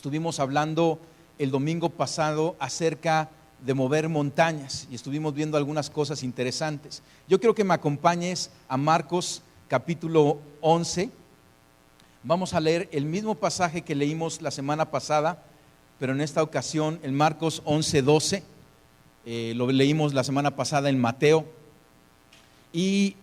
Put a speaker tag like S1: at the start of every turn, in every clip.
S1: Estuvimos hablando el domingo pasado acerca de mover montañas y estuvimos viendo algunas cosas interesantes. Yo quiero que me acompañes a Marcos capítulo 11. Vamos a leer el mismo pasaje que leímos la semana pasada, pero en esta ocasión en Marcos 11:12. Lo leímos la semana pasada en Mateo. Y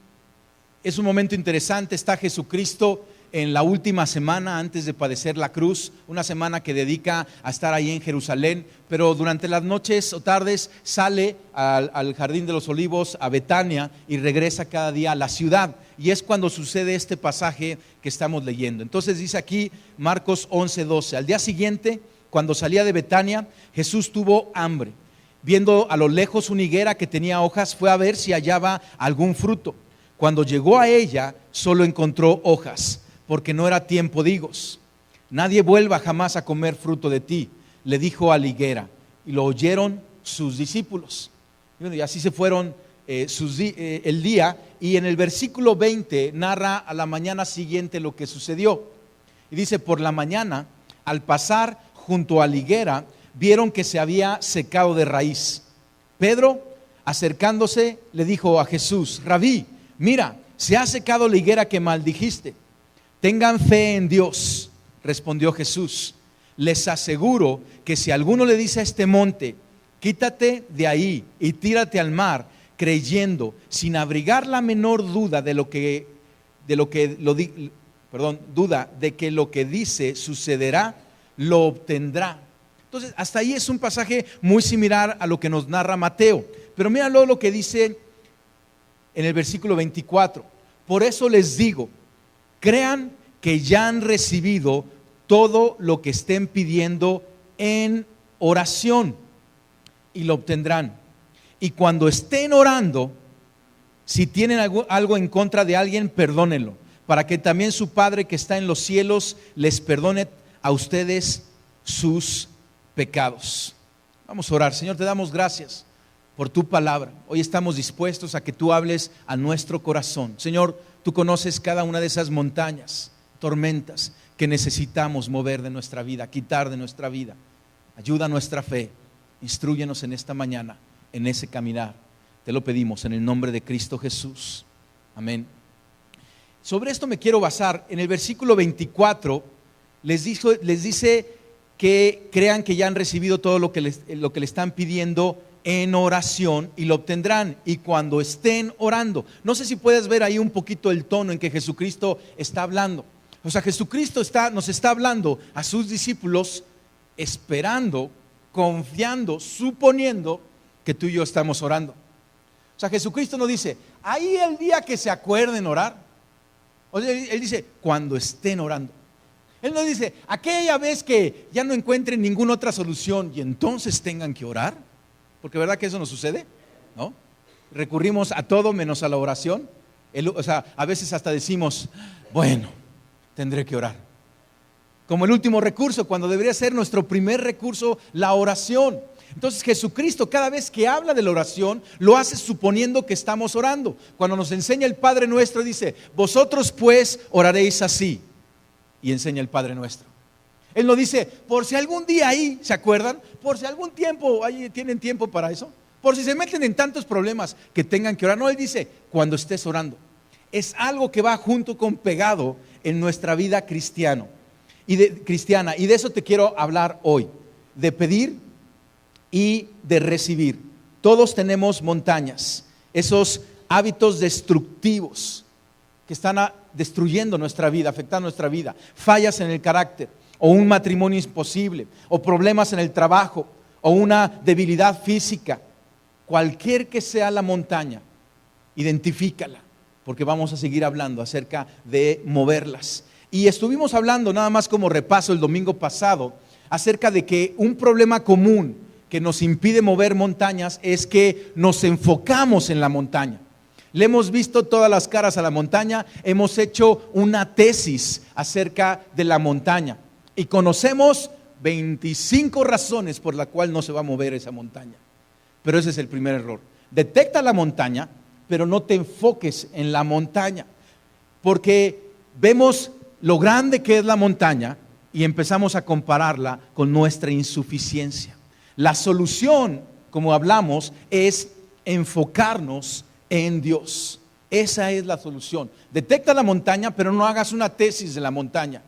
S1: es un momento interesante. Está Jesucristo en la última semana antes de padecer la cruz, una semana que dedica a estar ahí en Jerusalén, pero durante las noches o tardes sale al Jardín de los Olivos, a Betania, y regresa cada día a la ciudad. Y es cuando sucede este pasaje que estamos leyendo. Entonces dice aquí Marcos 11:12: al día siguiente, cuando salía de Betania, Jesús tuvo hambre. Viendo a lo lejos una higuera que tenía hojas, fue a ver si hallaba algún fruto. Cuando llegó a ella, solo encontró hojas, porque no era tiempo de higos. Nadie vuelva jamás a comer fruto de ti, le dijo a la higuera. Y lo oyeron sus discípulos. Y así se fueron el día. Y en el versículo 20 narra a la mañana siguiente lo que sucedió. Y dice: por la mañana, al pasar junto a la higuera, vieron que se había secado de raíz. Pedro, acercándose, le dijo a Jesús: Rabí, mira, se ha secado la higuera que maldijiste. Tengan fe en Dios, respondió Jesús. Les aseguro que si alguno le dice a este monte: quítate de ahí y tírate al mar, creyendo, sin abrigar la menor duda de que lo que dice sucederá, lo obtendrá. Entonces, hasta ahí es un pasaje muy similar a lo que nos narra Mateo. Pero míralo lo que dice en el versículo 24. Por eso les digo, crean que ya han recibido todo lo que estén pidiendo en oración y lo obtendrán. Y cuando estén orando, si tienen algo en contra de alguien, perdónenlo, para que también su Padre que está en los cielos les perdone a ustedes sus pecados. Vamos a orar. Señor, te damos gracias por tu palabra. Hoy estamos dispuestos a que tú hables a nuestro corazón. Señor, tú conoces cada una de esas montañas, tormentas que necesitamos mover de nuestra vida, quitar de nuestra vida. Ayuda a nuestra fe. Instrúyenos en esta mañana, en ese caminar. Te lo pedimos en el nombre de Cristo Jesús. Amén. Sobre esto me quiero basar. En el versículo 24 les dice que crean que ya han recibido todo lo que le están pidiendo en oración y lo obtendrán. Y cuando estén orando, no sé si puedes ver ahí un poquito el tono en que Jesucristo está hablando. O sea, Jesucristo nos está hablando a sus discípulos, esperando, confiando, suponiendo que tú y yo estamos orando. O sea, Jesucristo no dice: ahí el día que se acuerden orar. O sea, Él dice: cuando estén orando. Él no dice: aquella vez que ya no encuentren ninguna otra solución y entonces tengan que orar. Porque ¿verdad que eso nos sucede? ¿No? Recurrimos a todo menos a la oración. O sea, a veces hasta decimos: bueno, tendré que orar. Como el último recurso, cuando debería ser nuestro primer recurso, la oración. Entonces Jesucristo, cada vez que habla de la oración, lo hace suponiendo que estamos orando. Cuando nos enseña el Padre Nuestro, dice: vosotros pues oraréis así. Y enseña el Padre Nuestro. Él no dice: por si algún día ahí, ¿se acuerdan? Por si algún tiempo, ahí tienen tiempo para eso. Por si se meten en tantos problemas que tengan que orar. No, Él dice: cuando estés orando. Es algo que va junto con pegado en nuestra vida cristiana. Y de eso te quiero hablar hoy. De pedir y de recibir. Todos tenemos montañas. Esos hábitos destructivos que están destruyendo nuestra vida, afectando nuestra vida. Fallas en el carácter, o un matrimonio imposible, o problemas en el trabajo, o una debilidad física. Cualquier que sea la montaña, identifícala, porque vamos a seguir hablando acerca de moverlas. Y estuvimos hablando, nada más como repaso el domingo pasado, acerca de que un problema común que nos impide mover montañas es que nos enfocamos en la montaña. Le hemos visto todas las caras a la montaña, hemos hecho una tesis acerca de la montaña y conocemos 25 razones por las cuales no se va a mover esa montaña. Pero ese es el primer error. Detecta la montaña, pero no te enfoques en la montaña, porque vemos lo grande que es la montaña, y empezamos a compararla con nuestra insuficiencia. La solución, como hablamos, es enfocarnos en Dios. Esa es la solución. Detecta la montaña, pero no hagas una tesis de la montaña.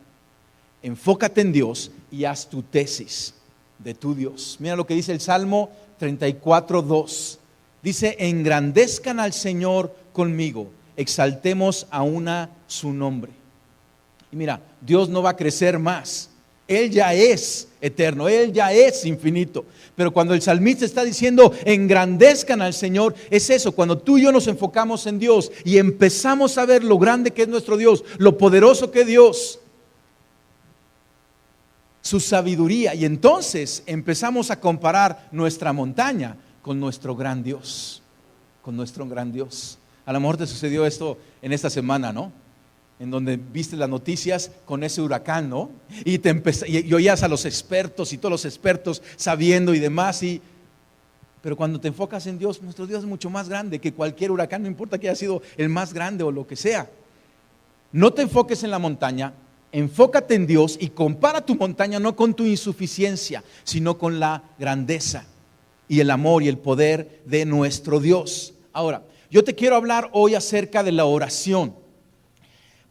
S1: Enfócate en Dios y haz tu tesis de tu Dios. Mira lo que dice el Salmo 34:2. Dice: engrandezcan al Señor conmigo, exaltemos aún a su nombre. Y mira, Dios no va a crecer más. Él ya es eterno, Él ya es infinito. Pero cuando el salmista está diciendo engrandezcan al Señor, es eso, cuando tú y yo nos enfocamos en Dios y empezamos a ver lo grande que es nuestro Dios, lo poderoso que es Dios, su sabiduría, y entonces empezamos a comparar nuestra montaña con nuestro gran Dios, con nuestro gran Dios. A lo mejor te sucedió esto en esta semana, ¿no? En donde viste las noticias con ese huracán, ¿no? Y oías a los expertos y todos los expertos sabiendo y demás. Pero cuando te enfocas en Dios, nuestro Dios es mucho más grande que cualquier huracán, no importa que haya sido el más grande o lo que sea. No te enfoques en la montaña, enfócate en Dios y compara tu montaña no con tu insuficiencia, sino con la grandeza y el amor y el poder de nuestro Dios. Ahora, yo te quiero hablar hoy acerca de la oración.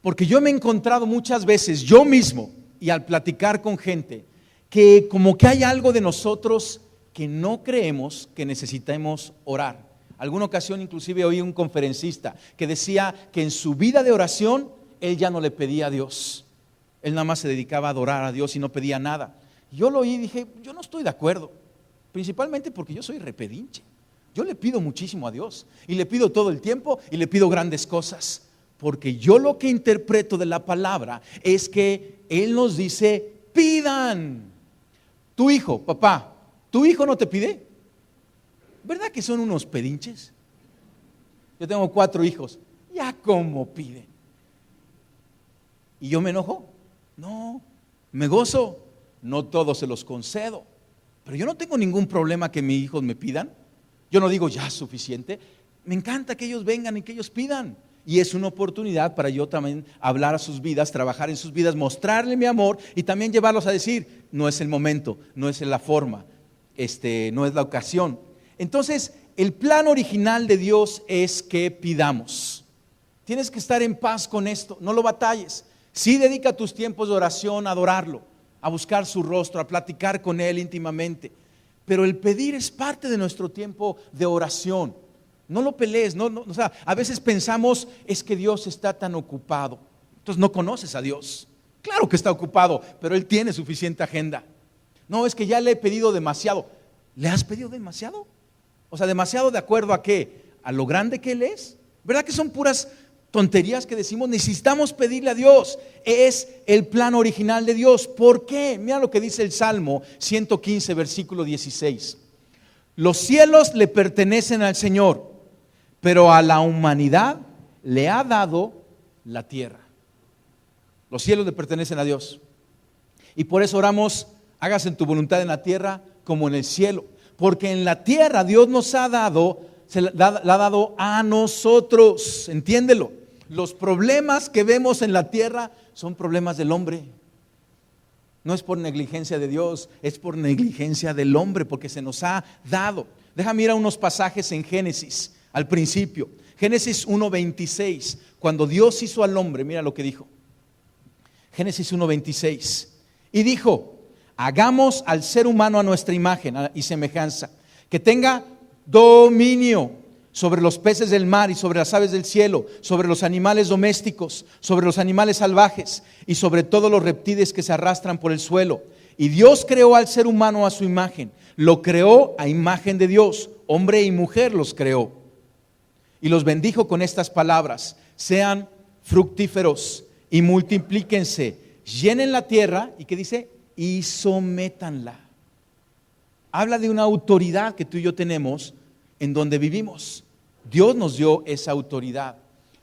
S1: Porque yo me he encontrado muchas veces, yo mismo, y al platicar con gente, que como que hay algo de nosotros que no creemos que necesitemos orar. Alguna ocasión inclusive oí un conferencista que decía que en su vida de oración, él ya no le pedía a Dios. Él nada más se dedicaba a adorar a Dios y no pedía nada. Yo lo oí y dije, yo no estoy de acuerdo, principalmente porque yo soy repedinche. Yo le pido muchísimo a Dios, y le pido todo el tiempo, y le pido grandes cosas. Porque yo lo que interpreto de la palabra es que Él nos dice, pidan. Tu hijo, papá, ¿tu hijo no te pide? ¿Verdad que son unos pedinches? Yo tengo 4 hijos, ya como piden. ¿Y yo me enojo? No, me gozo. No todos se los concedo, pero yo no tengo ningún problema que mis hijos me pidan. Yo no digo ya es suficiente. Me encanta que ellos vengan y que ellos pidan. Y es una oportunidad para yo también hablar a sus vidas, trabajar en sus vidas, mostrarle mi amor y también llevarlos a decir, no es el momento, no es la forma, no es la ocasión. Entonces, el plan original de Dios es que pidamos. Tienes que estar en paz con esto, no lo batalles. Sí, dedica tus tiempos de oración a adorarlo, a buscar su rostro, a platicar con Él íntimamente. Pero el pedir es parte de nuestro tiempo de oración. No lo pelees, o sea, a veces pensamos es que Dios está tan ocupado, entonces no conoces a Dios. Claro que está ocupado, pero Él tiene suficiente agenda. No, es que ya le he pedido demasiado. ¿Le has pedido demasiado? O sea, demasiado de acuerdo a qué, a lo grande que Él es. ¿Verdad que son puras tonterías que decimos? Necesitamos pedirle a Dios. Es el plan original de Dios. ¿Por qué? Mira lo que dice el Salmo 115, versículo 16. Los cielos le pertenecen al Señor, pero a la humanidad le ha dado la tierra. Los cielos le pertenecen a Dios. Y por eso oramos, hágase en tu voluntad en la tierra como en el cielo. Porque en la tierra Dios nos ha dado, la ha dado a nosotros. Entiéndelo. Los problemas que vemos en la tierra son problemas del hombre. No es por negligencia de Dios, es por negligencia del hombre, porque se nos ha dado. Déjame ir a unos pasajes en Génesis. Al principio, Génesis 1:26, cuando Dios hizo al hombre, mira lo que dijo. Génesis 1:26. Y dijo, hagamos al ser humano a nuestra imagen y semejanza, que tenga dominio sobre los peces del mar y sobre las aves del cielo, sobre los animales domésticos, sobre los animales salvajes y sobre todos los reptiles que se arrastran por el suelo. Y Dios creó al ser humano a su imagen, lo creó a imagen de Dios, hombre y mujer los creó. Y los bendijo con estas palabras: sean fructíferos y multiplíquense, llenen la tierra, ¿y qué dice? Y sométanla. Habla de una autoridad que tú y yo tenemos en donde vivimos. Dios nos dio esa autoridad.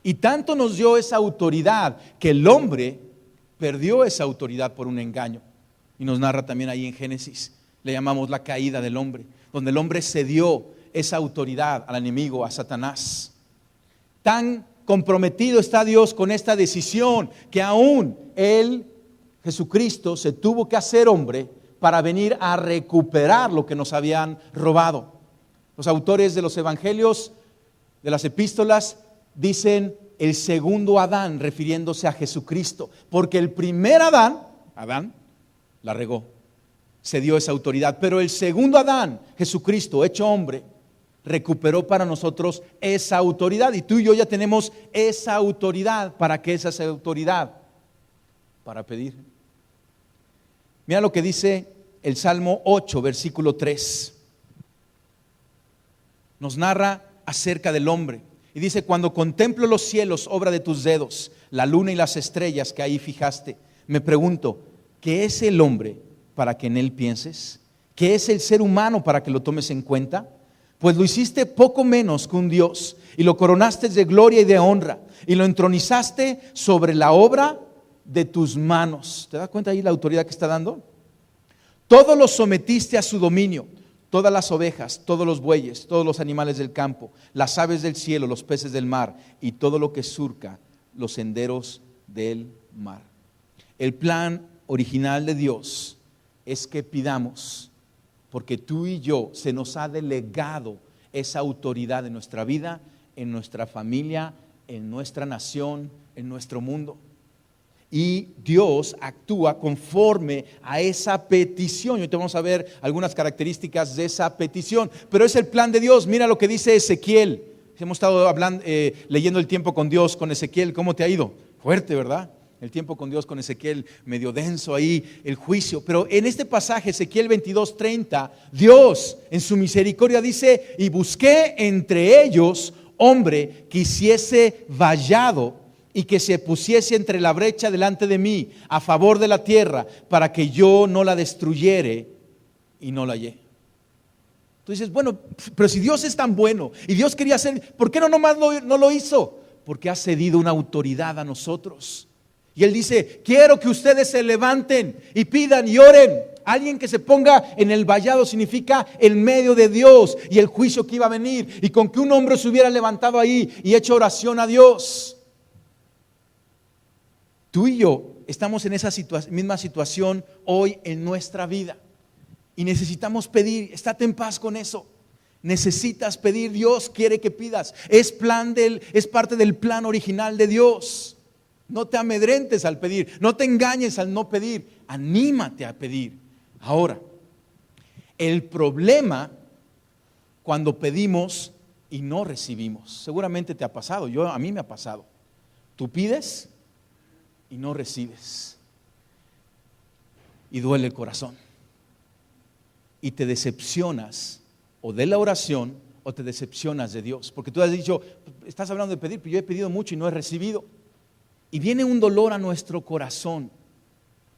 S1: Y tanto nos dio esa autoridad que el hombre perdió esa autoridad por un engaño. Y nos narra también ahí en Génesis, le llamamos la caída del hombre, donde el hombre cedió esa autoridad al enemigo, a Satanás. Tan comprometido está Dios con esta decisión que aún Él Jesucristo se tuvo que hacer hombre para venir a recuperar lo que nos habían robado. Los autores de los evangelios, de las epístolas, dicen el segundo Adán, refiriéndose a Jesucristo, porque el primer Adán, la regó, se dio esa autoridad, pero el segundo Adán, Jesucristo, hecho hombre, recuperó para nosotros esa autoridad, y tú y yo ya tenemos esa autoridad. ¿Para qué es esa autoridad? Para pedir. Mira lo que dice el Salmo 8, versículo 3. Nos narra acerca del hombre. Y dice: cuando contemplo los cielos, obra de tus dedos, la luna y las estrellas que ahí fijaste, me pregunto, ¿qué es el hombre para que en él pienses? ¿Qué es el ser humano para que lo tomes en cuenta? Pues lo hiciste poco menos que un Dios, y lo coronaste de gloria y de honra, y lo entronizaste sobre la obra de tus manos. ¿Te das cuenta ahí la autoridad que está dando? Todo lo sometiste a su dominio, todas las ovejas, todos los bueyes, todos los animales del campo, las aves del cielo, los peces del mar y todo lo que surca los senderos del mar. El plan original de Dios es que pidamos, porque tú y yo se nos ha delegado esa autoridad en nuestra vida, en nuestra familia, en nuestra nación, en nuestro mundo. Y Dios actúa conforme a esa petición. Y ahorita vamos a ver algunas características de esa petición, pero es el plan de Dios. Mira lo que dice Ezequiel. Hemos estado hablando, leyendo el tiempo con Dios, con Ezequiel. ¿Cómo te ha ido? Fuerte, ¿verdad? El tiempo con Dios, con Ezequiel, medio denso ahí, el juicio. Pero en este pasaje, Ezequiel 22:30, Dios en su misericordia dice: y busqué entre ellos hombre que hiciese vallado y que se pusiese entre la brecha delante de mí a favor de la tierra, para que yo no la destruyere, y no la hallé. Tú dices, bueno, pero si Dios es tan bueno y Dios quería hacer, ¿por qué no nomás no lo hizo? Porque ha cedido una autoridad a nosotros. Y Él dice: quiero que ustedes se levanten y pidan y oren. Alguien que se ponga en el vallado significa en medio de Dios y el juicio que iba a venir, y con que un hombre se hubiera levantado ahí y hecho oración a Dios. Tú y yo estamos en esa misma situación hoy en nuestra vida, y necesitamos pedir. Estate en paz con eso. Necesitas pedir. Dios quiere que pidas. Es parte del plan original de Dios. No te amedrentes al pedir, no te engañes al no pedir, anímate a pedir. Ahora, el problema cuando pedimos y no recibimos, seguramente te ha pasado, a mí me ha pasado. Tú pides y no recibes, y duele el corazón, y te decepcionas o de la oración o te decepcionas de Dios, porque tú has dicho, estás hablando de pedir, pero yo he pedido mucho y no he recibido. Y viene un dolor a nuestro corazón,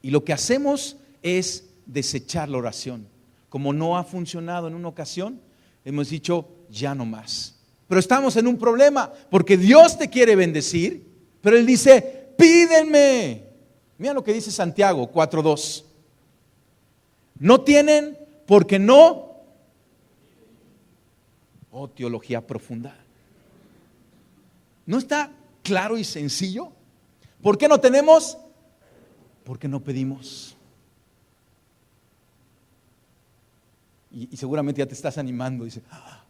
S1: y lo que hacemos es desechar la oración. Como no ha funcionado en una ocasión, hemos dicho ya no más. Pero estamos en un problema, porque Dios te quiere bendecir, pero Él dice: pídenme. Mira lo que dice Santiago 4:2. No tienen porque no. Oh, teología profunda. ¿No está claro y sencillo? ¿Por qué no tenemos? Porque no pedimos. Y seguramente ya te estás animando. Dice,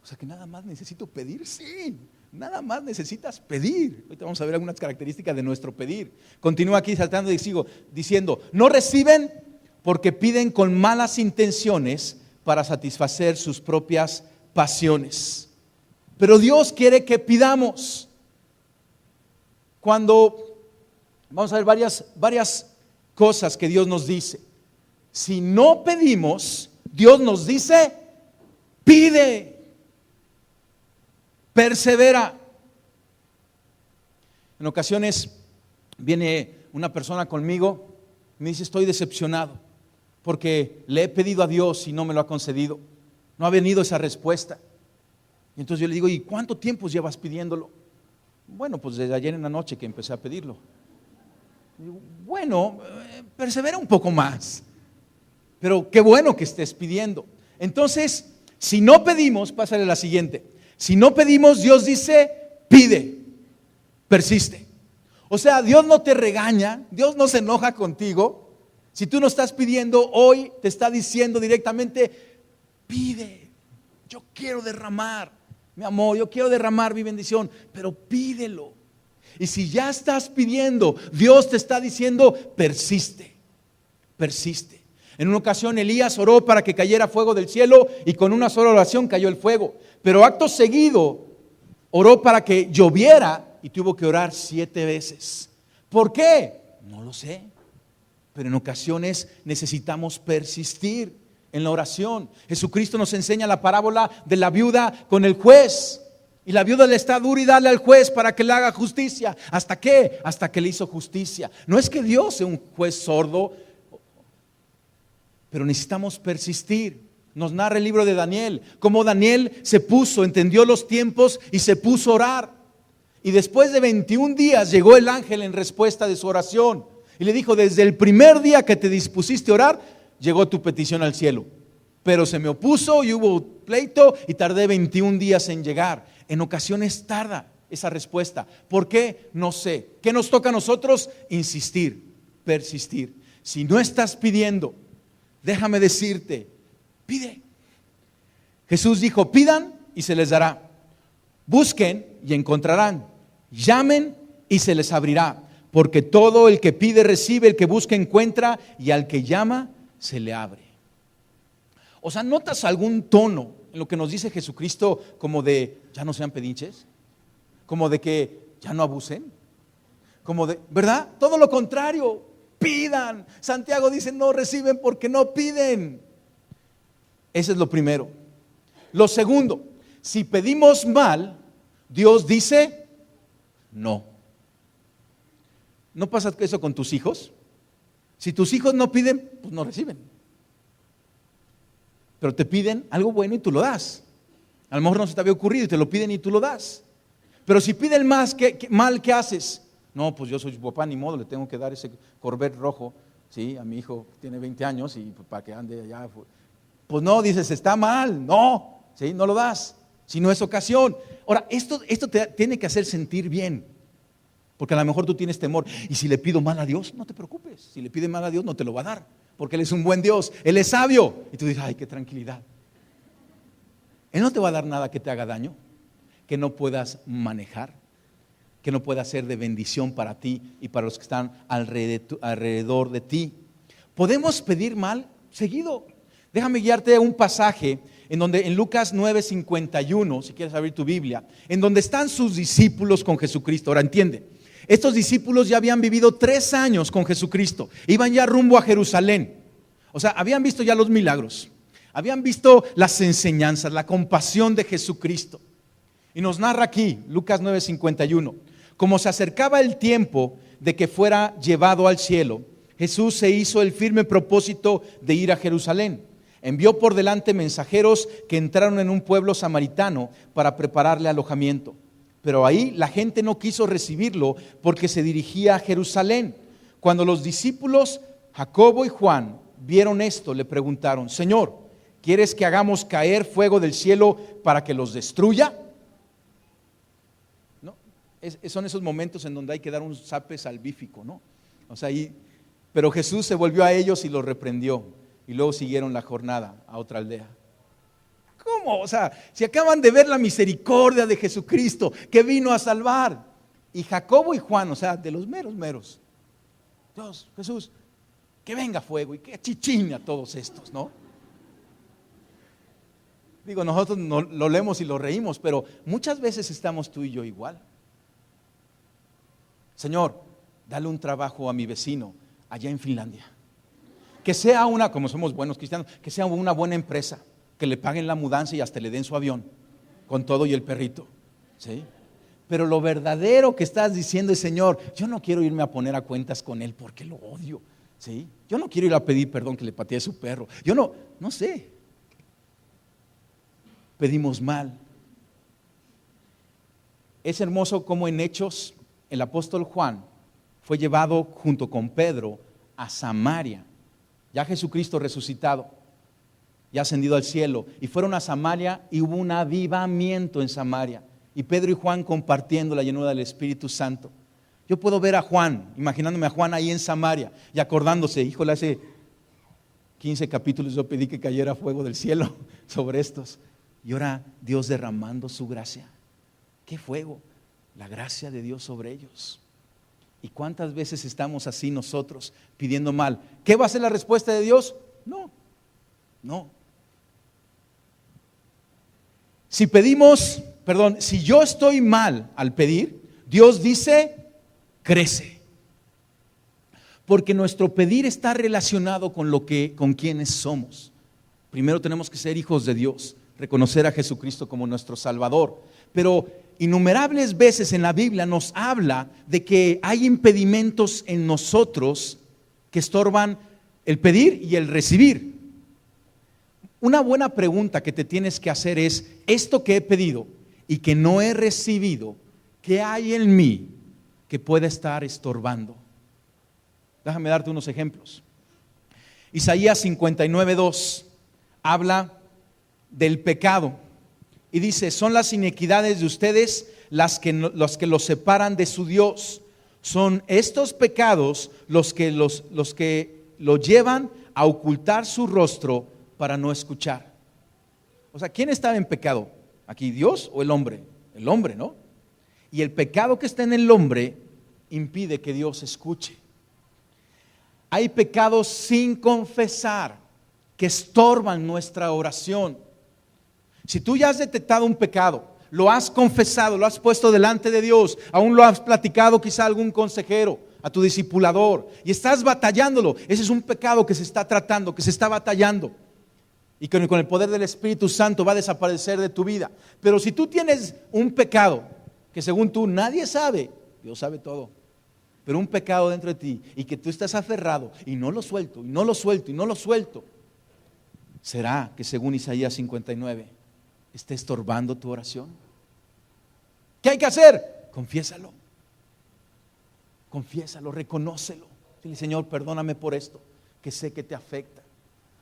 S1: o sea que nada más necesito pedir. Sí, nada más necesitas pedir. Ahorita vamos a ver algunas características de nuestro pedir. Continúa aquí saltando y sigo diciendo: no reciben porque piden con malas intenciones para satisfacer sus propias pasiones. Pero Dios quiere que pidamos. Vamos a ver varias cosas que Dios nos dice. Si no pedimos, Dios nos dice: pide, persevera. En ocasiones viene una persona conmigo y me dice: estoy decepcionado porque le he pedido a Dios y no me lo ha concedido. No ha venido esa respuesta. Y entonces yo le digo: ¿y cuánto tiempo llevas pidiéndolo? Bueno, pues desde ayer en la noche que empecé a pedirlo. Digo, bueno, persevera un poco más, pero qué bueno que estés pidiendo. Entonces, si no pedimos, pásale la siguiente. Si no pedimos, Dios dice: pide, persiste. O sea, Dios no te regaña, Dios no se enoja contigo, Si tú no estás pidiendo, hoy te está diciendo directamente, pide. Yo quiero derramar mi amor, yo quiero derramar mi bendición, pero pídelo. Y si ya estás pidiendo, Dios te está diciendo, persiste, persiste. En una ocasión Elías oró para que cayera fuego del cielo y con una sola oración cayó el fuego. Pero acto seguido oró para que lloviera y tuvo que orar 7 veces. ¿Por qué? No lo sé. Pero en ocasiones necesitamos persistir en la oración. Jesucristo nos enseña la parábola de la viuda con el juez. Y la viuda le está dura y dale al juez para que le haga justicia. ¿Hasta qué? Hasta que le hizo justicia. No es que Dios sea un juez sordo, pero necesitamos persistir. Nos narra el libro de Daniel, cómo Daniel se puso, entendió los tiempos y se puso a orar. Y después de 21 días llegó el ángel en respuesta de su oración. Y le dijo, desde el primer día que te dispusiste a orar, llegó tu petición al cielo. Pero se me opuso y hubo pleito y tardé 21 días en llegar. En ocasiones tarda esa respuesta. ¿Por qué? No sé. ¿Qué nos toca a nosotros? Insistir, persistir. Si no estás pidiendo, déjame decirte, pide. Jesús dijo, pidan y se les dará. Busquen y encontrarán. Llamen y se les abrirá. Porque todo el que pide recibe, el que busca encuentra y al que llama se le abre. O sea, ¿notas algún tono en lo que nos dice Jesucristo como de ya no sean pedinches? Como de que ya no abusen. Como de, ¿verdad? Todo lo contrario, pidan. Santiago dice no reciben porque no piden. Ese es lo primero. Lo segundo, si pedimos mal, Dios dice no. ¿No pasa eso con tus hijos? Si tus hijos no piden, pues no reciben. Pero te piden algo bueno y tú lo das. A lo mejor no se te había ocurrido y te lo piden y tú lo das. Pero si piden más, mal, ¿qué haces? No, pues yo soy su papá, ni modo, le tengo que dar ese Corvette rojo, ¿sí? A mi hijo que tiene 20 años y para que ande allá. Pues no, dices, está mal, no, ¿sí? No lo das, si no es ocasión. Ahora, esto te tiene que hacer sentir bien. Porque a lo mejor tú tienes temor. Y si le pido mal a Dios, no te preocupes. Si le pides mal a Dios, no te lo va a dar. Porque Él es un buen Dios, Él es sabio. Y tú dices, ay, qué tranquilidad. Él no te va a dar nada que te haga daño, que no puedas manejar, que no pueda ser de bendición para ti y para los que están alrededor de ti. Podemos pedir mal seguido. Déjame guiarte a un pasaje en Lucas 9:51, si quieres abrir tu Biblia, en donde están sus discípulos con Jesucristo. Ahora entiende. Estos discípulos ya habían vivido 3 años con Jesucristo, iban ya rumbo a Jerusalén. O sea, habían visto ya los milagros, habían visto las enseñanzas, la compasión de Jesucristo. Y nos narra aquí, Lucas 9:51, como se acercaba el tiempo de que fuera llevado al cielo, Jesús se hizo el firme propósito de ir a Jerusalén. Envió por delante mensajeros que entraron en un pueblo samaritano para prepararle alojamiento. Pero ahí la gente no quiso recibirlo porque se dirigía a Jerusalén. Cuando los discípulos Jacobo y Juan vieron esto, le preguntaron, Señor, ¿quieres que hagamos caer fuego del cielo para que los destruya? ¿No? Son esos momentos en donde hay que dar un zape salvífico, ¿no? O sea, pero Jesús se volvió a ellos y los reprendió. Y luego siguieron la jornada a otra aldea. ¿Cómo? O sea, si acaban de ver la misericordia de Jesucristo que vino a salvar. Y Jacobo y Juan, o sea, de los meros. Dios, Jesús, que venga fuego y que achichine a todos estos, ¿no? Digo, nosotros lo leemos y lo reímos, pero muchas veces estamos tú y yo igual. Señor, dale un trabajo a mi vecino allá en Finlandia. Que sea como somos buenos cristianos, que sea una buena empresa. Que le paguen la mudanza y hasta le den su avión, con todo y el perrito, ¿sí? Pero lo verdadero que estás diciendo es, Señor, yo no quiero irme a poner a cuentas con él porque lo odio, ¿sí? Yo no quiero ir a pedir perdón que le pateé a su perro. Yo no sé. Pedimos mal. Es hermoso como en Hechos el apóstol Juan fue llevado junto con Pedro a Samaria, ya Jesucristo resucitado, ya ascendido al cielo, y fueron a Samaria y hubo un avivamiento en Samaria, y Pedro y Juan compartiendo la llenura del Espíritu Santo. Yo puedo ver a Juan, imaginándome a Juan ahí en Samaria y acordándose, híjole, hace 15 capítulos yo pedí que cayera fuego del cielo sobre estos. Y ahora Dios derramando su gracia. ¿Qué fuego? La gracia de Dios sobre ellos. ¿Y cuántas veces estamos así nosotros pidiendo mal? ¿Qué va a ser la respuesta de Dios? No. Si yo estoy mal al pedir, Dios dice, crece. Porque nuestro pedir está relacionado con quienes somos. Primero tenemos que ser hijos de Dios, reconocer a Jesucristo como nuestro Salvador. Pero innumerables veces en la Biblia nos habla de que hay impedimentos en nosotros que estorban el pedir y el recibir. Una buena pregunta que te tienes que hacer es, esto que he pedido y que no he recibido, ¿qué hay en mí que pueda estar estorbando? Déjame darte unos ejemplos. Isaías 59:2 habla del pecado y dice, son las iniquidades de ustedes las que los separan de su Dios. Son estos pecados los que lo llevan a ocultar su rostro para no escuchar. O sea, ¿quién estaba en pecado? ¿Aquí Dios o el hombre? El hombre, ¿no? Y el pecado que está en el hombre impide que Dios escuche. Hay pecados sin confesar que estorban nuestra oración. Si tú ya has detectado un pecado, lo has confesado, lo has puesto delante de Dios, aún lo has platicado quizá a algún consejero, a tu discipulador, y estás batallándolo, ese es un pecado que se está tratando, que se está batallando, y con el poder del Espíritu Santo va a desaparecer de tu vida. Pero si tú tienes un pecado que según tú nadie sabe, Dios sabe todo, pero un pecado dentro de ti y que tú estás aferrado y no lo suelto, y no lo suelto, y no lo suelto, ¿será que según Isaías 59 esté estorbando tu oración? ¿Qué hay que hacer? Confiésalo, reconócelo. Dile, Señor, perdóname por esto, que sé que te afecta.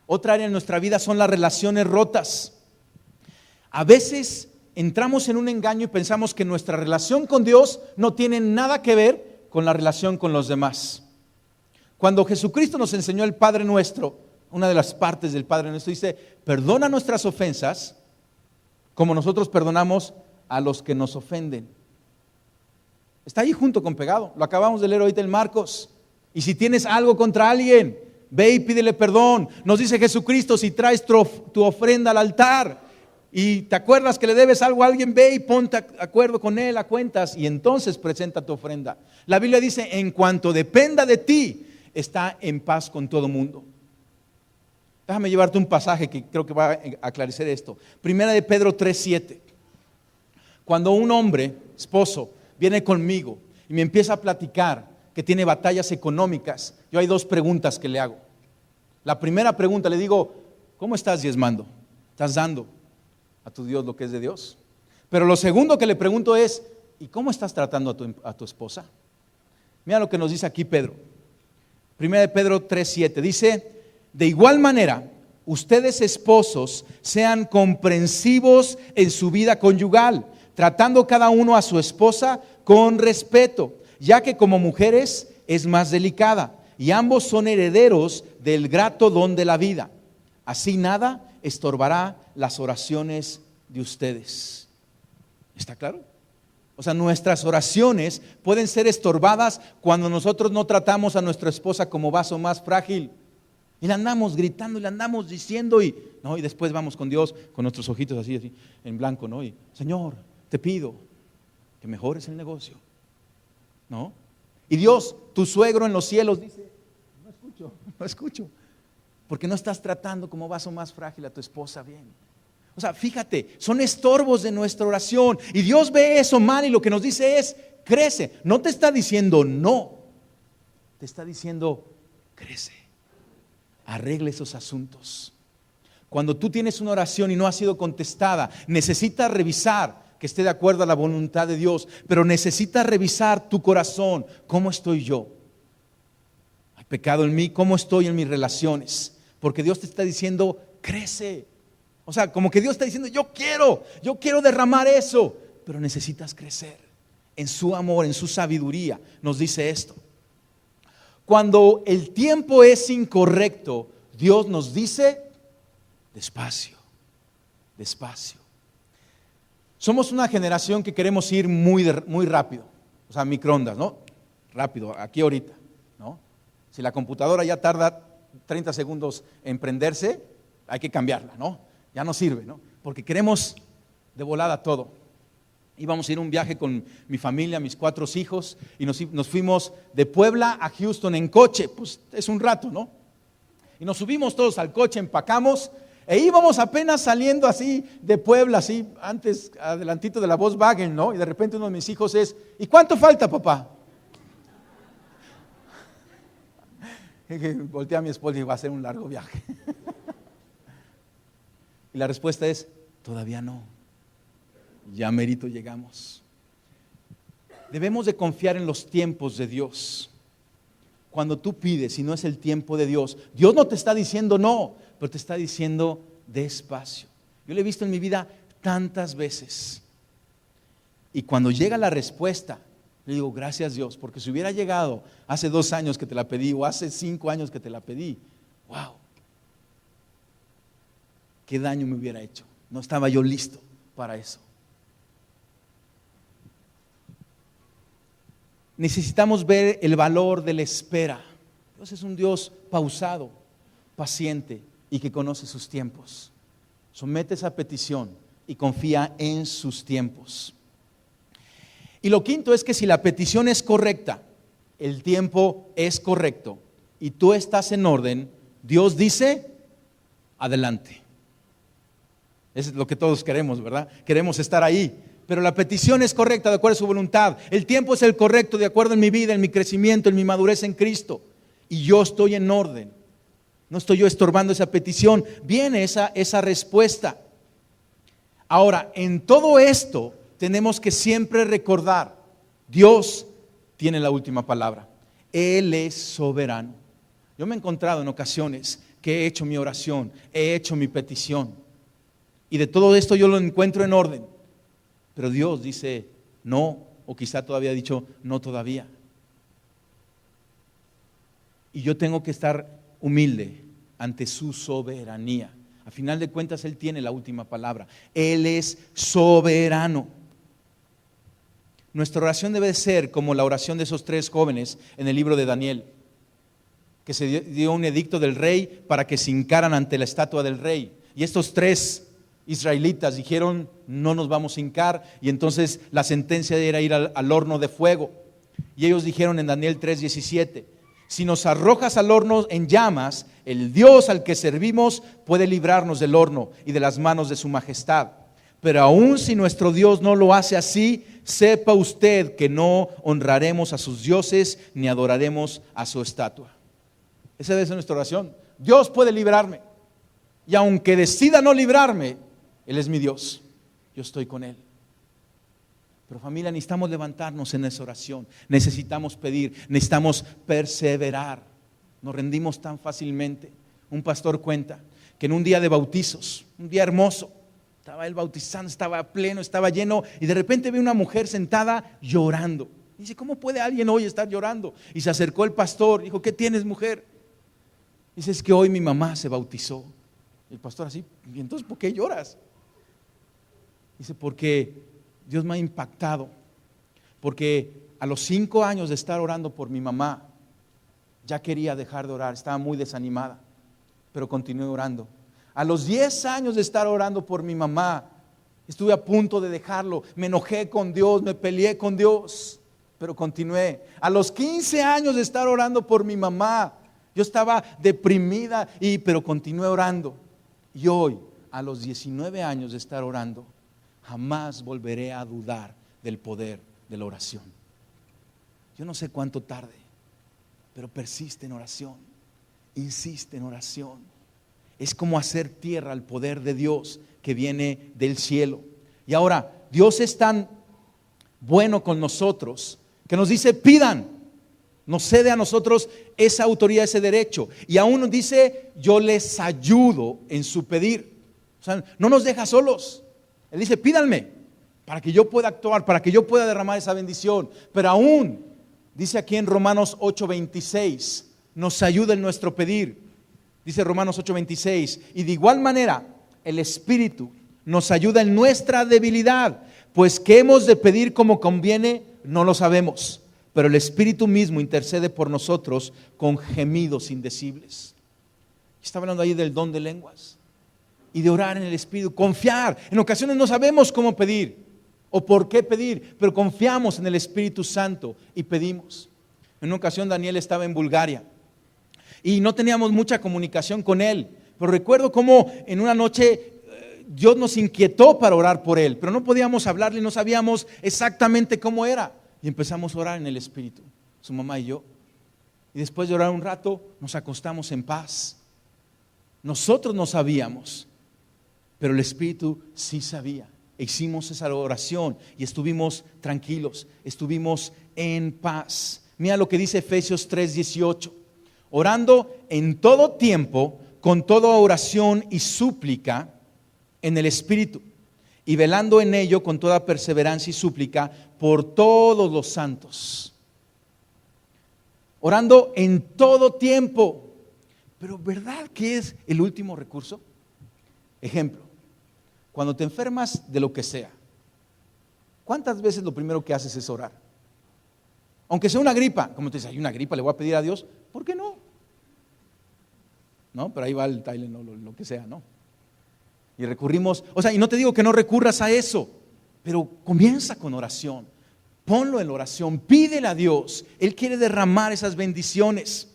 S1: Otra área en nuestra vida son las relaciones rotas. A veces entramos en un engaño y pensamos que nuestra relación con Dios no tiene nada que ver con la relación con los demás. Cuando Jesucristo nos enseñó el Padre Nuestro, una de las partes del Padre Nuestro dice, perdona nuestras ofensas como nosotros perdonamos a los que nos ofenden. Está ahí junto con pegado, lo acabamos de leer ahorita en Marcos. Y si tienes algo contra alguien, ve y pídele perdón. Nos dice Jesucristo, si traes tu ofrenda al altar y te acuerdas que le debes algo a alguien, ve y ponte de acuerdo con él a cuentas y entonces presenta tu ofrenda. La Biblia dice, en cuanto dependa de ti, está en paz con todo mundo. Déjame llevarte un pasaje que creo que va a aclarecer esto. Primera de Pedro 3:7. Cuando un hombre, esposo, viene conmigo y me empieza a platicar que tiene batallas económicas, yo hay dos preguntas que le hago. La primera pregunta le digo, ¿cómo estás diezmando? ¿Estás dando a tu Dios lo que es de Dios? Pero lo segundo que le pregunto es, ¿y cómo estás tratando a tu esposa? Mira lo que nos dice aquí Pedro. Primera de Pedro 3:7 dice, de igual manera, ustedes esposos sean comprensivos en su vida conyugal, tratando cada uno a su esposa con respeto, ya que como mujeres es más delicada y ambos son herederos del grato don de la vida. Así nada estorbará las oraciones de ustedes. ¿Está claro? O sea, nuestras oraciones pueden ser estorbadas cuando nosotros no tratamos a nuestra esposa como vaso más frágil. Y le andamos gritando, y le andamos diciendo, y después vamos con Dios, con nuestros ojitos así, en blanco, ¿no? Y, Señor, te pido que mejores el negocio, ¿no? Y Dios, tu suegro en los cielos, dice, no escucho, porque no estás tratando como vaso más frágil a tu esposa bien. O sea, fíjate, son estorbos de nuestra oración, y Dios ve eso mal, y lo que nos dice es, crece. No te está diciendo no, te está diciendo, crece. Arregle esos asuntos. Cuando tú tienes una oración y no ha sido contestada, necesitas revisar que esté de acuerdo a la voluntad de Dios, pero necesitas revisar tu corazón. ¿Cómo estoy yo? ¿Hay pecado en mí? ¿Cómo estoy en mis relaciones? Porque Dios te está diciendo, crece. O sea, como que Dios está diciendo, yo quiero derramar eso, pero necesitas crecer en su amor, en su sabiduría. Nos dice esto. Cuando el tiempo es incorrecto, Dios nos dice, despacio, despacio. Somos una generación que queremos ir muy rápido, o sea, microondas, ¿no? Rápido, aquí ahorita, ¿no? Si la computadora ya tarda 30 segundos en prenderse, hay que cambiarla, ¿no? Ya no sirve, ¿no? Porque queremos de volada todo. Íbamos a ir a un viaje con mi familia, mis 4 hijos, y nos fuimos de Puebla a Houston en coche, pues es un rato, ¿no? Y nos subimos todos al coche, empacamos, e íbamos apenas saliendo así de Puebla, así antes, adelantito de la Volkswagen, ¿no? Y de repente uno de mis hijos es, ¿y cuánto falta, papá? Volteé a mi esposa y digo, va a ser un largo viaje. Y la respuesta es, todavía no. Ya merito llegamos. Debemos de confiar en los tiempos de Dios. Cuando tú pides y no es el tiempo de Dios, Dios no te está diciendo no, pero te está diciendo despacio. Yo lo he visto en mi vida tantas veces. Y cuando llega la respuesta, le digo, gracias Dios, porque si hubiera llegado hace 2 años que te la pedí o hace 5 años que te la pedí, wow, qué daño me hubiera hecho. No estaba yo listo para eso. Necesitamos ver el valor de la espera. Dios es un Dios pausado, paciente y que conoce sus tiempos. Somete esa petición y confía en sus tiempos. Y lo quinto es que si la petición es correcta, el tiempo es correcto y tú estás en orden, Dios dice, adelante. Es lo que todos queremos, ¿verdad? Queremos estar ahí. Pero la petición es correcta de acuerdo a su voluntad. El tiempo es el correcto de acuerdo en mi vida, en mi crecimiento, en mi madurez en Cristo. Y yo estoy en orden. No estoy yo estorbando esa petición. Viene esa respuesta. Ahora, en todo esto tenemos que siempre recordar, Dios tiene la última palabra. Él es soberano. Yo me he encontrado en ocasiones que he hecho mi oración, he hecho mi petición. Y de todo esto yo lo encuentro en orden. Pero Dios dice no, o quizá todavía ha dicho no todavía. Y yo tengo que estar humilde ante su soberanía. A final de cuentas, Él tiene la última palabra. Él es soberano. Nuestra oración debe ser como la oración de esos 3 jóvenes en el libro de Daniel, que se dio un edicto del rey para que se hincaran ante la estatua del rey. Y estos 3 israelitas dijeron, no nos vamos a hincar, y entonces la sentencia era ir al horno de fuego. Y ellos dijeron en Daniel 3:17, si nos arrojas al horno en llamas, el Dios al que servimos puede librarnos del horno y de las manos de su majestad. Pero aun si nuestro Dios no lo hace así, sepa usted que no honraremos a sus dioses ni adoraremos a su estatua. Esa debe ser nuestra oración. Dios puede librarme, y aunque decida no librarme, Él es mi Dios, yo estoy con Él. Pero familia, necesitamos levantarnos en esa oración, necesitamos pedir, necesitamos perseverar. Nos rendimos tan fácilmente. Un pastor cuenta que en un día de bautizos, un día hermoso, estaba él bautizando, estaba pleno, estaba lleno, y de repente ve una mujer sentada llorando. Dice, ¿cómo puede alguien hoy estar llorando? Y se acercó el pastor, dijo, ¿qué tienes, mujer? Dice, es que hoy mi mamá se bautizó. El pastor así, ¿y entonces por qué lloras? Dice, porque Dios me ha impactado, porque a los 5 años de estar orando por mi mamá, ya quería dejar de orar, estaba muy desanimada, pero continué orando. A los 10 años de estar orando por mi mamá, estuve a punto de dejarlo, me enojé con Dios, me peleé con Dios, pero continué. A los 15 años de estar orando por mi mamá, yo estaba deprimida, pero continué orando. Y hoy, a los 19 años de estar orando, jamás volveré a dudar del poder de la oración. Yo no sé cuánto tarde, pero persiste en oración, insiste en oración. Es como hacer tierra al poder de Dios que viene del cielo. Y ahora, Dios es tan bueno con nosotros que nos dice, pidan. Nos cede a nosotros esa autoridad, ese derecho. Y aún nos dice, yo les ayudo en su pedir. O sea, no nos deja solos. Él dice, pídanme para que yo pueda actuar, para que yo pueda derramar esa bendición. Pero aún, dice aquí en Romanos 8:26, nos ayuda en nuestro pedir. Dice Romanos 8:26, y de igual manera el Espíritu nos ayuda en nuestra debilidad, pues qué hemos de pedir como conviene, no lo sabemos, pero el Espíritu mismo intercede por nosotros con gemidos indecibles. Está hablando ahí del don de lenguas y de orar en el Espíritu, confiar. En ocasiones no sabemos cómo pedir o por qué pedir, pero confiamos en el Espíritu Santo y pedimos. En una ocasión Daniel estaba en Bulgaria y no teníamos mucha comunicación con él, pero recuerdo cómo en una noche Dios nos inquietó para orar por él, pero no podíamos hablarle, no sabíamos exactamente cómo era, y empezamos a orar en el Espíritu, su mamá y yo, y después de orar un rato nos acostamos en paz. Nosotros no sabíamos, pero el Espíritu sí sabía. Hicimos esa oración y estuvimos tranquilos, estuvimos en paz. Mira lo que dice Efesios 3:18, orando en todo tiempo, con toda oración y súplica en el Espíritu, y velando en ello con toda perseverancia y súplica por todos los santos. Orando en todo tiempo. Pero ¿verdad que es el último recurso? Ejemplo, cuando te enfermas de lo que sea, ¿cuántas veces lo primero que haces es orar? Aunque sea una gripa, como te dices, hay una gripa, le voy a pedir a Dios, ¿por qué no? No, pero ahí va el Tyler, no, lo que sea, ¿no? Y recurrimos, y no te digo que no recurras a eso, pero comienza con oración, ponlo en oración, pídele a Dios, Él quiere derramar esas bendiciones.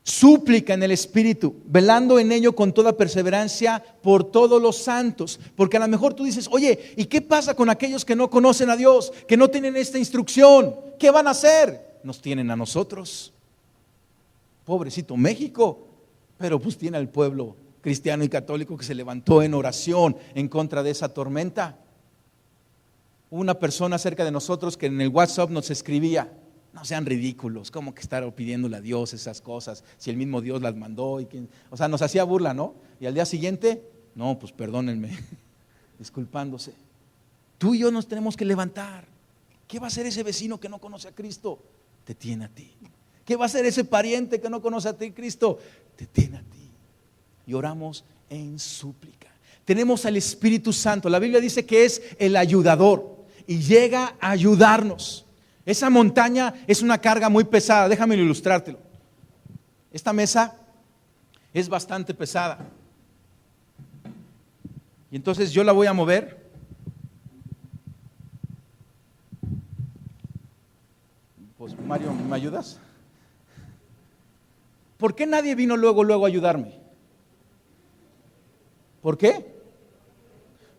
S1: Súplica en el Espíritu, velando en ello con toda perseverancia por todos los santos, porque a lo mejor tú dices, oye, ¿y qué pasa con aquellos que no conocen a Dios, que no tienen esta instrucción? ¿Qué van a hacer? Nos tienen a nosotros. Pobrecito México, pero pues tiene al pueblo cristiano y católico que se levantó en oración en contra de esa tormenta. Hubo una persona cerca de nosotros que en el WhatsApp nos escribía, no sean ridículos, ¿cómo que estar pidiéndole a Dios esas cosas? Si el mismo Dios las mandó, nos hacía burla, ¿no? Y al día siguiente, no, pues perdónenme, disculpándose. Tú y yo nos tenemos que levantar. ¿Qué va a hacer ese vecino que no conoce a Cristo? Te tiene a ti. ¿Qué va a hacer ese pariente que no conoce a ti, Cristo? Te tiene a ti. Y oramos en súplica. Tenemos al Espíritu Santo. La Biblia dice que es el ayudador y llega a ayudarnos. Esa montaña es una carga muy pesada. Déjame ilustrártelo. Esta mesa es bastante pesada. Y entonces yo la voy a mover. Pues Mario, ¿me ayudas? ¿Por qué nadie vino luego a ayudarme? ¿Por qué?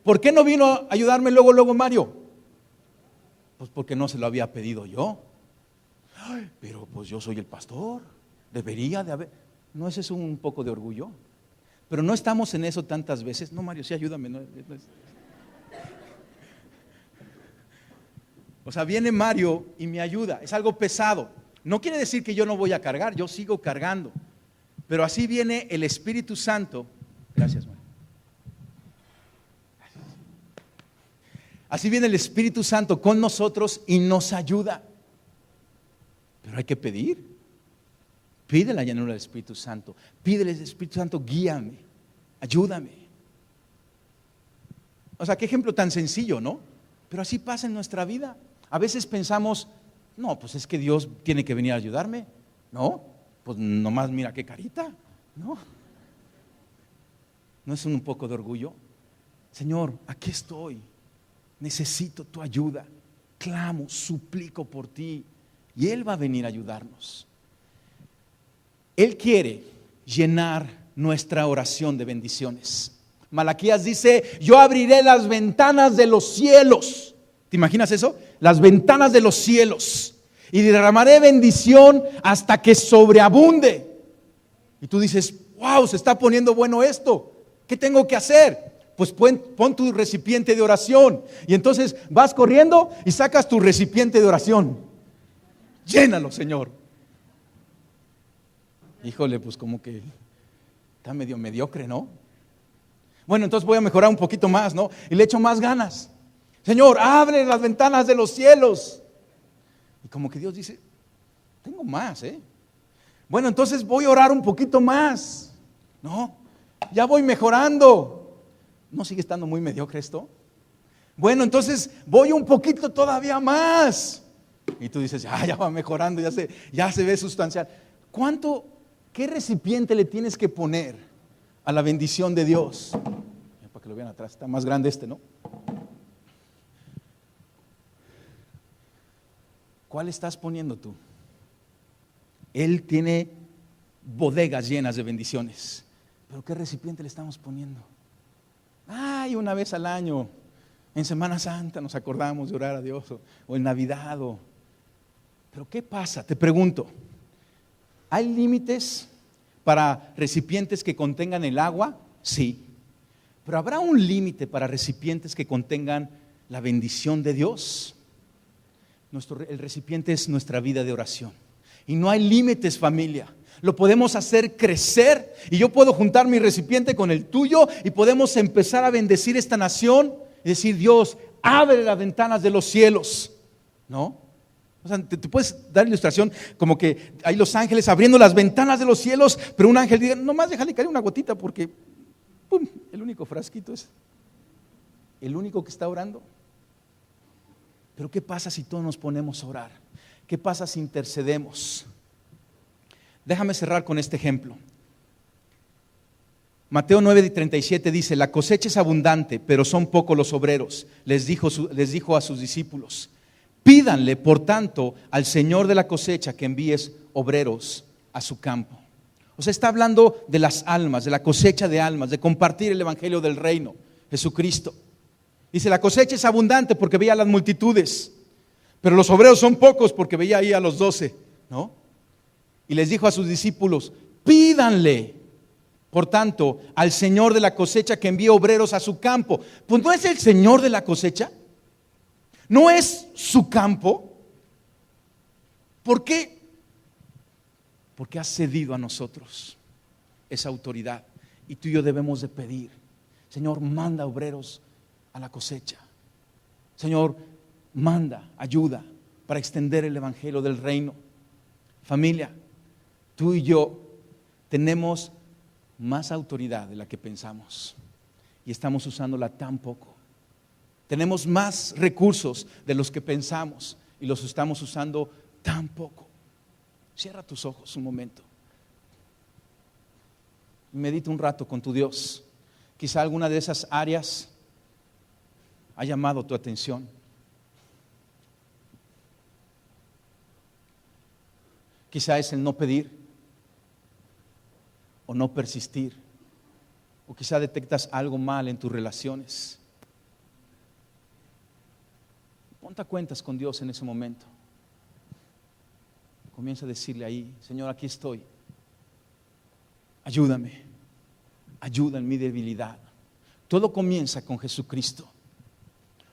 S1: ¿Por qué no vino a ayudarme luego Mario? Pues porque no se lo había pedido yo. Ay, pero pues yo soy el pastor, debería de haber. ¿No ese es un poco de orgullo? Pero no estamos en eso tantas veces. No, Mario, sí, ayúdame. No. Viene Mario y me ayuda. Es algo pesado. No quiere decir que yo no voy a cargar, yo sigo cargando. Pero así viene el Espíritu Santo. Gracias, Mario. Así viene el Espíritu Santo con nosotros y nos ayuda. Pero hay que pedir. Pide la llanura del Espíritu Santo. Pídele al Espíritu Santo, guíame, ayúdame. Qué ejemplo tan sencillo, ¿no? Pero así pasa en nuestra vida. A veces pensamos, no, pues es que Dios tiene que venir a ayudarme. No, pues nomás mira qué carita. ¿No es un poco de orgullo? Señor, aquí estoy. Necesito tu ayuda, clamo, suplico por ti y Él va a venir a ayudarnos. Él quiere llenar nuestra oración de bendiciones. Malaquías dice, yo abriré las ventanas de los cielos. ¿Te imaginas eso? Las ventanas de los cielos y derramaré bendición hasta que sobreabunde. Y tú dices, wow, se está poniendo bueno esto. ¿Qué tengo que hacer? Pues pon tu recipiente de oración. Y entonces vas corriendo y sacas tu recipiente de oración. Llénalo, Señor. Híjole, pues como que está medio mediocre, ¿no? Bueno, entonces voy a mejorar un poquito más, ¿no? Y le echo más ganas. Señor, abre las ventanas de los cielos. Y como que Dios dice, tengo más, ¿eh? Bueno, entonces voy a orar un poquito más. No, ya voy mejorando. ¿No sigue estando muy mediocre esto? Bueno, entonces voy un poquito todavía más. Y tú dices, ya va mejorando, ya se ve sustancial. ¿Qué recipiente le tienes que poner a la bendición de Dios? Para que lo vean atrás, está más grande este, ¿no? ¿Cuál estás poniendo tú? Él tiene bodegas llenas de bendiciones. ¿Pero qué recipiente le estamos poniendo? Una vez al año, en Semana Santa nos acordamos de orar a Dios, o en Navidad. Pero ¿qué pasa? Te pregunto, ¿hay límites para recipientes que contengan el agua? Sí. Pero ¿habrá un límite para recipientes que contengan la bendición de Dios? El recipiente es nuestra vida de oración. Y no hay límites, familia. Lo podemos hacer crecer, y yo puedo juntar mi recipiente con el tuyo y podemos empezar a bendecir esta nación y decir, Dios, abre las ventanas de los cielos, ¿no? O sea, te puedes dar ilustración como que hay los ángeles abriendo las ventanas de los cielos, pero un ángel diga, nomás déjale caer una gotita porque ¡pum! El único frasquito es el único que está orando. Pero ¿qué pasa si todos nos ponemos a orar? ¿Qué pasa si intercedemos? Déjame cerrar con este ejemplo. Mateo 9:37 dice, la cosecha es abundante, pero son pocos los obreros. Les dijo a sus discípulos, pídanle por tanto al Señor de la cosecha que envíes obreros a su campo. O sea, está hablando de las almas, de la cosecha de almas, de compartir el evangelio del reino, Jesucristo. Dice, la cosecha es abundante porque veía a las multitudes, pero los obreros son pocos porque veía ahí a los 12, ¿no? Y les dijo a sus discípulos, pídanle, por tanto, al Señor de la cosecha que envíe obreros a su campo. Pues ¿no es el Señor de la cosecha? ¿No es su campo? ¿Por qué? Porque ha cedido a nosotros esa autoridad. Y tú y yo debemos de pedir, Señor, manda obreros a la cosecha. Señor, manda ayuda para extender el evangelio del reino. Familia, tú y yo tenemos más autoridad de la que pensamos y estamos usándola tan poco. Tenemos más recursos de los que pensamos y los estamos usando tan poco. Cierra tus ojos un momento. Medita un rato con tu Dios. Quizá alguna de esas áreas ha llamado tu atención. Quizá es el no pedir o no persistir, o quizá detectas algo mal en tus relaciones. Ponte a cuentas con Dios en ese momento. Comienza a decirle ahí, Señor, aquí estoy. Ayúdame, ayuda en mi debilidad. Todo comienza con Jesucristo,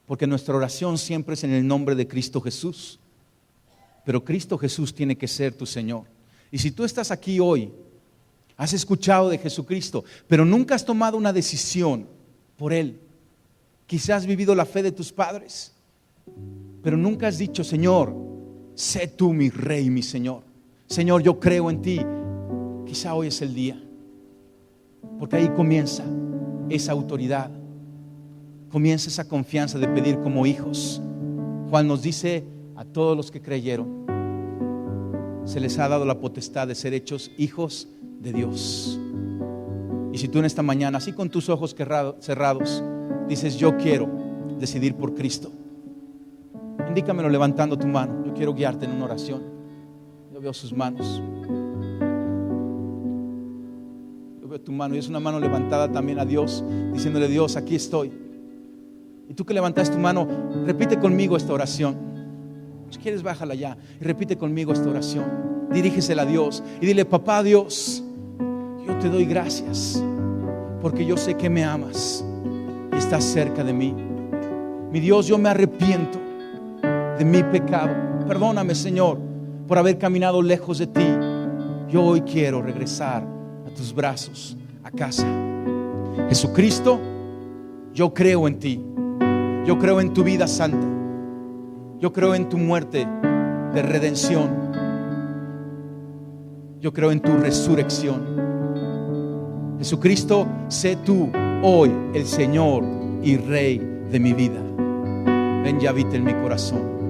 S1: porque nuestra oración siempre es en el nombre de Cristo Jesús. Pero Cristo Jesús tiene que ser tu Señor. Y si tú estás aquí hoy, has escuchado de Jesucristo, pero nunca has tomado una decisión por Él. Quizás has vivido la fe de tus padres, pero nunca has dicho, Señor, sé tú mi Rey, mi Señor. Señor, yo creo en ti. Quizá hoy es el día, porque ahí comienza esa autoridad, comienza esa confianza de pedir como hijos. Juan nos dice, a todos los que creyeron se les ha dado la potestad de ser hechos hijos de Dios. Y si tú en esta mañana, así con tus ojos cerrados, dices, yo quiero decidir por Cristo, indícamelo levantando tu mano. Yo quiero guiarte en una oración. Yo veo sus manos. Yo veo tu mano y es una mano levantada también a Dios, diciéndole, Dios, aquí estoy. Y tú que levantaste tu mano, repite conmigo esta oración. Si quieres, bájala ya y repite conmigo esta oración. Dirígesela a Dios y dile, papá Dios, yo te doy gracias porque yo sé que me amas y estás cerca de mí. Mi Dios, yo me arrepiento de mi pecado. Perdóname, Señor, por haber caminado lejos de ti. Yo hoy quiero regresar a tus brazos, a casa. Jesucristo, yo creo en ti. Yo creo en tu vida santa. Yo creo en tu muerte de redención. Yo creo en tu resurrección. Jesucristo, sé tú hoy el Señor y Rey de mi vida. Ven y habita en mi corazón.